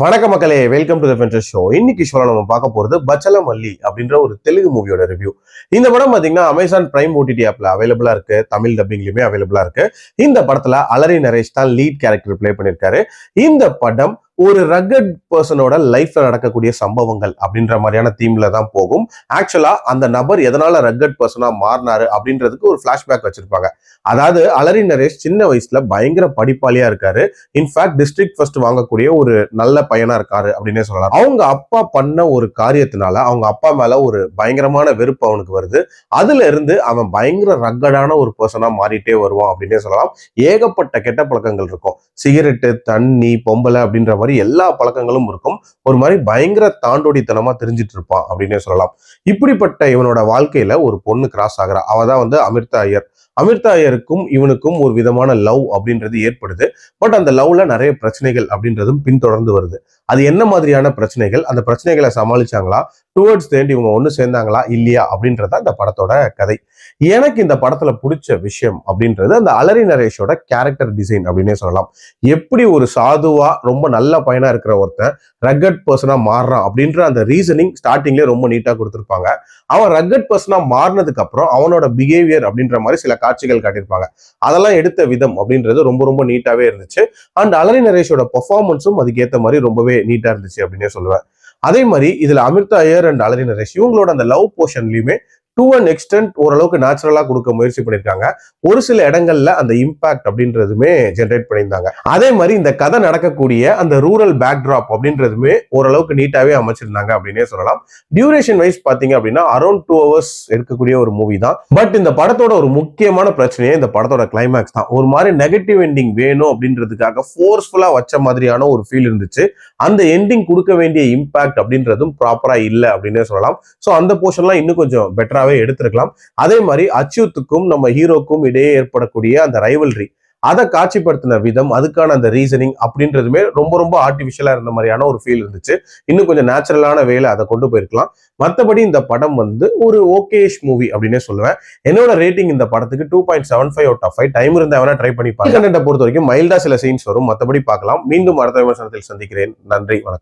வணக்க மக்களே, welcome to the ஃபென்டஸ் show. இன்னைக்கு ஷோல நம்ம பார்க்க போறது பச்சலமல்லி அப்படின்ற ஒரு தெலுங்கு மூவியோட ரிவ்யூ. இந்த படம் பாத்தீங்கன்னா அமேசான் பிரைம் ஓடிடி ஆப்ல அவைலபிளா இருக்கு. தமிழ் டப்பிங்லயுமே அவைலபிளா இருக்கு. இந்த படத்துல அலரி நரேஷ் தான் லீட் கேரக்டர் பிளே பண்ணிருக்காரு. இந்த படம் ஒரு ரகட் பர்சனோட லைஃப்ல நடக்கக்கூடிய சம்பவங்கள் அப்படின்ற மாதிரியான தீம்ல தான் போகும். ஆக்சுவலா அந்த நபர் எதனால ரகட் பர்சனா மாறினாரு அப்படின்றதுக்கு ஒரு பிளாஷ்பேக் வச்சிருப்பாங்க. அதாவது அலரி நரேஷ் சின்ன வயசுல பயங்கர படிப்பாளியா இருக்காரு. இன்ஃபேக்ட் டிஸ்ட்ரிக்ட் ஃபர்ஸ்ட் வாங்கக்கூடிய ஒரு நல்ல பையனா இருக்காரு அப்படின்னே சொல்லலாம். அவங்க அப்பா பண்ண ஒரு காரியத்தினால அவங்க அப்பா மேல ஒரு பயங்கரமான வெறுப்பு அவனுக்கு வருது. அதுல இருந்து அவன் பயங்கர ரகடான ஒரு பர்சனா மாறிட்டே வருவான் அப்படின்னே சொல்லலாம். ஏகப்பட்ட கெட்ட பழக்கங்கள் இருக்கும். சிகரெட்டு, தண்ணி, பொம்பளை அப்படின்ற மாதிரி எல்லா பழக்கங்களும் இருக்கும். ஒரு மாதிரி பயங்கர தாண்டோடித்தனமா தெரிஞ்சிட்டு இருப்பான் அப்படின்னே சொல்லலாம். இப்படிப்பட்ட இவனோட வாழ்க்கையில ஒரு பொண்ணு கிராஸ் ஆகுறா. அவதான் அமிர்தா ஐயர். அமிர்தா ஐயருக்கும் இவனுக்கும் ஒரு விதமான லவ் அப்படின்றது ஏற்படுது. பட் அந்த லவ்ல நிறைய பிரச்சனைகள் அப்படின்றதும் பின்தொடர்ந்து வருது. அது என்ன மாதிரியான பிரச்சனைகள், அந்த பிரச்சனைகளை சமாளிச்சாங்களா, டுவர்ட்ஸ் தி எண்ட் இவங்க ஒண்ணு சேர்ந்தாங்களா இல்லையா அப்படின்றத அந்த படத்தோட கதை. எனக்கு இந்த படத்துல பிடிச்ச விஷயம் அப்படின்றது அந்த அலரி நரேஷோட கேரக்டர் டிசைன் அப்படின்னே சொல்லலாம். எப்படி ஒரு சாதுவா ரொம்ப நல்ல பையனா இருக்கிற ஒருத்தன் ரகட் பர்சனா மாறுறான் அப்படின்ற அந்த ரீசனிங் ஸ்டார்டிங்லேயே ரொம்ப நீட்டா கொடுத்துருப்பாங்க. அவன் ரகட் பர்சனா மாறினதுக்கு அப்புறம் அவனோட பிஹேவியர் அப்படின்ற மாதிரி சில காட்சிகள் காட்டியிருப்பாங்க. அதெல்லாம் எடுத்த விதம் அப்படின்றது ரொம்ப ரொம்ப நீட்டாவே இருந்துச்சு. அண்ட் அலரி நரேஷோட பெர்ஃபார்மன்ஸும் அதுக்கு ஏற்ற மாதிரி ரொம்பவே நீட்டா இருந்துச்சு அப்படின்னே சொல்லுவேன். அதே மாதிரி இதுல அமிர்தா ஐயர் அண்ட் அலரி நரேஷ் இவங்களோட அந்த லவ் போர்ஷன்லயுமே டு அன் எக்ஸ்டென்ட் ஓரளவுக்கு நேச்சுரலா கொடுக்க முயற்சி பண்ணியிருக்காங்க. ஒரு சில இடங்கள்ல அந்த இம்பாக்ட் அப்படின்றதுமே ஜென்ரேட் பண்ணியிருந்தாங்க. அதே மாதிரி இந்த கதை நடக்கக்கூடிய அந்த ரூரல் பேக்ட்ராப் அப்படின்றதுமே ஓரளவுக்கு நீட்டாவே அமைச்சிருந்தாங்க அப்படின்னே சொல்லலாம். டியூரேஷன் வைஸ் பாத்தீங்க அப்படின்னா அரௌண்ட் 2 hours எடுக்கக்கூடிய ஒரு மூவி தான். பட் இந்த படத்தோட ஒரு முக்கியமான பிரச்சனையே இந்த படத்தோட கிளைமேக்ஸ் தான். ஒரு மாதிரி நெகட்டிவ் எண்டிங் வேணும் அப்படின்றதுக்காக ஃபோர்ஸ்ஃபுல்லா வச்ச மாதிரியான ஒரு ஃபீல் இருந்துச்சு. அந்த எண்டிங் கொடுக்க வேண்டிய இம்பாக்ட் அப்படின்றதும் ப்ராப்பரா இல்லை அப்படின்னே சொல்லலாம். ஸோ அந்த போர்ஷன்லாம் இன்னும் கொஞ்சம் பெட்டரா எடுத்திருக்கலாம். அதே மாதிரி அச்சுத்துக்கும் நம்ம ஹீரோக்கும் இடையே ஏற்படக்கூடிய அந்த ரைவல்ரி அதை காட்சிப்படுத்தின விதம், அதுக்கான அந்த ரீசனிங் அப்படின்றதுமே ரொம்ப ரொம்ப ஆர்டிபிஷியலா இருந்த மாதிரியான ஒரு ஃபீல் இருந்துச்சு. இன்னும் கொஞ்சம் நேச்சுரலான வேலை அதை கொண்டு போயிருக்கலாம். மற்றபடி இந்த படம் ஒரு ஓகேஷ் மூவி அப்படின்னே சொல்லுவேன். என்னோட ரேட்டிங் இந்த படத்துக்கு 2.75 out of 5. டைம் இருந்தா வேணா ட்ரை பண்ணி பாருங்க. பொறுத்த வரைக்கும் மைல்டா சில சீன்ஸ் வரும். மற்றபடி பார்க்கலாம். மீண்டும் அடுத்த விமர்சனத்தில் சந்திக்கிறேன். நன்றி, வணக்கம்.